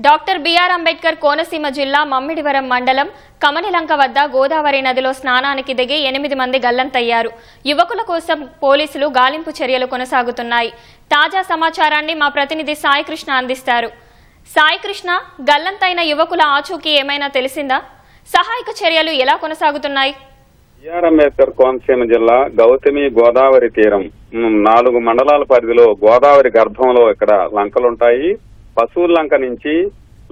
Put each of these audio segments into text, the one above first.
Doctor BR Ambedkar Konaseema జిల్లా మమ్మిడివరం మండలం కమనిలంక వద్ద గోదావరి నదిలో స్నానానికి దిగి 8 మంది గల్లంతయ్యారు. యువకుల కోసం పోలీసులు గాలింపు చర్యలు కొనసాగుతున్నాయి. తాజా సమాచారాన్ని మా ప్రతినిధి సాయికృష్ణ అందిస్తారు. సాయికృష్ణ, గల్లంతైన యువకుల ఆచూకీ ఏమైనా తెలిసిందా? సహాయక చర్యలు ఎలా కొనసాగుతున్నాయి? బిఆర్ అంబేద్కర్ కోనసీమ జిల్లా గౌతమి గోదావరి తీరం 4 మండలాల పరిధిలో గోదావరి గర్భంలో ఇక్కడ లంకలుంటాయి. పశువుల లంక నుంచి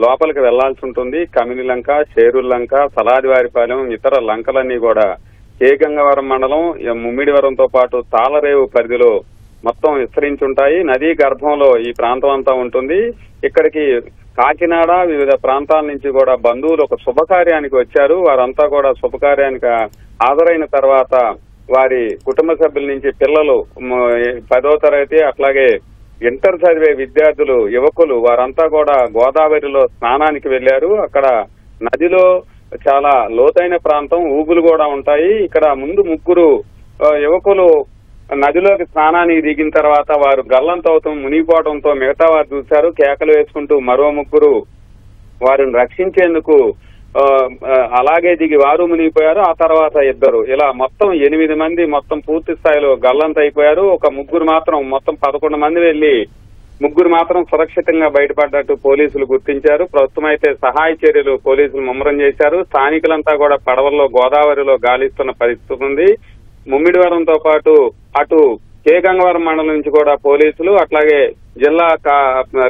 లోపలికి వెళ్లాల్సి ఉంటుంది. కమిని లంక, చేరుల లంక, సలాదివారిపాలెం, ఇతర లంకలన్నీ కూడా కే గంగవరం మండలం ముమ్మిడివరంతో పాటు తాళరేవు పరిధిలో మొత్తం విస్తరించుంటాయి. నదీ గర్భంలో ఈ ప్రాంతం అంతా ఉంటుంది. ఇక్కడికి కాకినాడ వివిధ ప్రాంతాల నుంచి కూడా బంధువులు ఒక శుభకార్యానికి వచ్చారు. వారంతా కూడా శుభకార్యానికి హాజరైన తర్వాత వారి కుటుంబ సభ్యుల నుంచి పిల్లలు 10వ తరగతి అట్లాగే ఇంటర్ చదివే విద్యార్థులు, యువకులు వారంతా కూడా గోదావరిలో స్నానానికి వెళ్లారు. అక్కడ నదిలో చాలా లోతైన ప్రాంతం, ఊబులు కూడా ఉంటాయి. ఇక్కడ ముందు 3 యువకులు నదిలోకి స్నానానికి దిగిన తర్వాత వారు గల్లంతవుతాం మునిగిపోవడంతో మిగతా వారు చూశారు. కేకలు వేసుకుంటూ మరో 3 వారిని రక్షించేందుకు అలాగే దిగి వారు మునిగిపోయారు. ఆ తర్వాత 2 ఇలా మొత్తం 8 మంది మొత్తం పూర్తి స్థాయిలో గల్లంత అయిపోయారు. ఒక 3 మాత్రం మొత్తం 11 మంది వెళ్లి 3 మాత్రం సురక్షితంగా బయటపడ్డట్టు పోలీసులు గుర్తించారు. ప్రస్తుతం అయితే సహాయ చర్యలు పోలీసులు ముమ్మరం చేశారు. స్థానికులంతా కూడా పడవల్లో గోదావరిలో గాలిస్తున్న పరిస్థితి ఉంది. ముమ్మిడివరంతో పాటు అటు కే గంగవరం మండలం నుంచి కూడా పోలీసులు అట్లాగే జిల్లా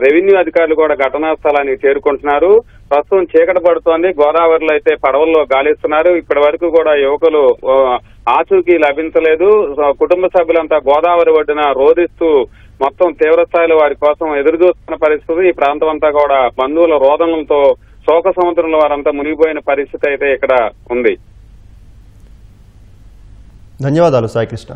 రెవెన్యూ అధికారులు కూడా ఘటనా స్థలానికి చేరుకుంటున్నారు. ప్రస్తుతం చీకటి పడుతోంది. గోదావరిలో అయితే పడవల్లో గాలిస్తున్నారు. ఇప్పటి వరకు కూడా యువకులు ఆచూకీ లభించలేదు. కుటుంబ సభ్యులంతా గోదావరి ఒడ్డున రోధిస్తూ మొత్తం తీవ్ర స్థాయిలో వారి కోసం ఎదురు చూస్తున్న పరిస్థితి. ఈ ప్రాంతం అంతా కూడా బంధువుల రోదనలతో శోక సముద్రంలో వారంతా మునిగిపోయిన పరిస్థితి అయితే ఇక్కడ ఉంది. ధన్యవాదాలు సాయికృష్ణ.